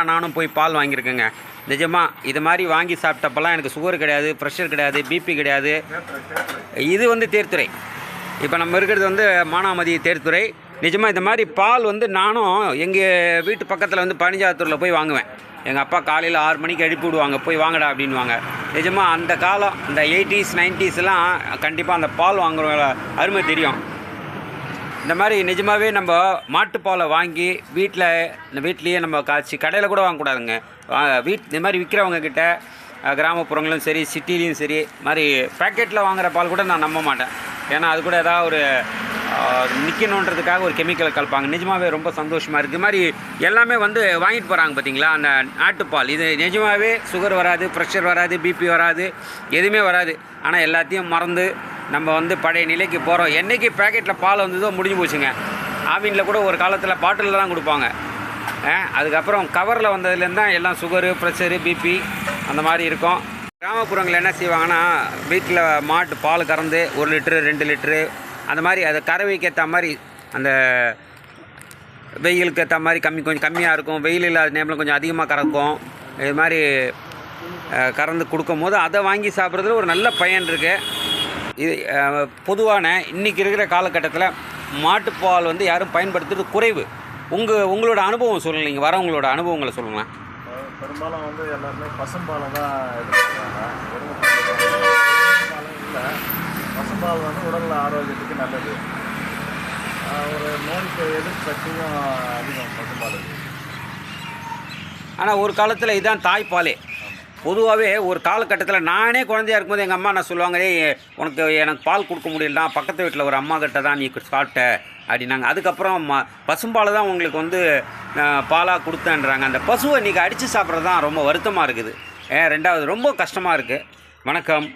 தான் நானும் போய் பால் வாங்கியிருக்கேங்க. நிஜமாக இது மாதிரி வாங்கி சாப்பிட்டப்பெல்லாம் எனக்கு சுகர் கிடையாது, ப்ரெஷர் கிடையாது, பிபி கிடையாது. இது வந்து தேர்த்துறை. இப்போ நம்ம இருக்கிறது வந்து மானாமதி தேர்த்துறை. நிஜமாக இந்த மாதிரி பால் வந்து நானும் எங்கள் வீட்டு பக்கத்தில் வந்து பனிஞ்சாத்தூரில் போய் வாங்குவேன். எங்கள் அப்பா காலையில் 6 மணிக்கு எழுப்பி விடுவாங்க, போய் வாங்கடா அப்படின்வாங்க. நிஜமாக அந்த காலம் இந்த 80s 90ஸ்லாம் கண்டிப்பாக அந்த பால் வாங்குற அருமை தெரியும். இந்த மாதிரி நிஜமாகவே நம்ம மாட்டுப்பாலை வாங்கி வீட்லேயே நம்ம காய்ச்சி கடையில் கூட வாங்கக்கூடாதுங்க. இந்த மாதிரி விற்கிறவங்கக்கிட்ட கிராமப்புறங்களும் சரி சிட்டிலையும் சரி மாதிரி பேக்கெட்டில் வாங்குகிற பால் கூட நான் நம்ப மாட்டேன். ஏன்னா அது கூட ஏதாவது ஒரு நிற்கணுன்றதுக்காக ஒரு கெமிக்கல் கலப்பாங்க. நிஜமாகவே ரொம்ப சந்தோஷமாக இருக்குது. இது மாதிரி எல்லாமே வந்து வாங்கிட்டு போகிறாங்க பார்த்தீங்களா அந்த நாட்டுப்பால். இது நிஜமாகவே சுகர் வராது, ப்ரெஷர் வராது, பிபி வராது, எதுவுமே வராது. ஆனால் எல்லாத்தையும் மறந்து நம்ம வந்து பழைய நிலைக்கு போகிறோம். என்றைக்கு பேக்கெட்டில் பால் வந்ததோ முடிஞ்சு போச்சுங்க. ஆவினில் கூட ஒரு காலத்தில் பாட்டிலில் தான் கொடுப்பாங்க. அதுக்கப்புறம் கவரில் வந்ததுலேருந்து தான் எல்லாம் சுகரு, ப்ரெஷரு, பிபி அந்த மாதிரி இருக்கும். கிராமப்புறங்களில் என்ன செய்வாங்கன்னா வீட்டில் மாட்டு பால் கறந்து 1 லிட்ரு 2 லிட்ரு அந்த மாதிரி அதை கறவைக்கு ஏற்ற மாதிரி அந்த வெயிலுக்கு ஏற்ற மாதிரி கொஞ்சம் கம்மியாக இருக்கும், வெயில் இல்லாத நேரத்தில் கொஞ்சம் அதிகமாக கறக்கும். இது மாதிரி கறந்து கொடுக்கும் போது அதை வாங்கி சாப்பிட்றதுல ஒரு நல்ல பயன் இருக்குது. இது பொதுவான இன்றைக்கி இருக்கிற காலகட்டத்தில் மாட்டுப்பால் வந்து யாரும் பயன்படுத்துறது குறைவு. உங்களோட அனுபவம் சொல்லுங்கள், நீங்கள் வரவங்களோட அனுபவங்களை சொல்லுங்களேன். பெரும்பாலும் வந்து எல்லாருமே பசும்பாலை தான் எடுத்துக்கிறாங்க. இல்லை, பசும்பால் வந்து உடல் ஆரோக்கியத்துக்கு நல்லது. ஒரு நோய்க்கு எதிர்ப்பு சக்தியும் அதிகம் பசும்பால். ஆனால் ஒரு காலத்தில் இதுதான் தாய்ப்பாலே. பொதுவாகவே ஒரு காலகட்டத்தில் நானே குழந்தையா இருக்கும்போது எங்கள் அம்மா நான் சொல்லுவாங்க, எனக்கு பால் கொடுக்க முடியலடா, பக்கத்து வீட்டில் ஒரு அம்மா கிட்ட தான் நீ சாப்பிட்ட அப்படின்னாங்க. அதுக்கப்புறம் பசும்பாலை தான் உங்களுக்கு வந்து பாலாக கொடுத்தேன்றாங்க. அந்த பசுவை இன்றைக்கி அடித்து சாப்பிட்றது தான் ரொம்ப வருத்தமாக இருக்குது. ரெண்டாவது ரொம்ப கஷ்டமாக இருக்குது. வணக்கம்.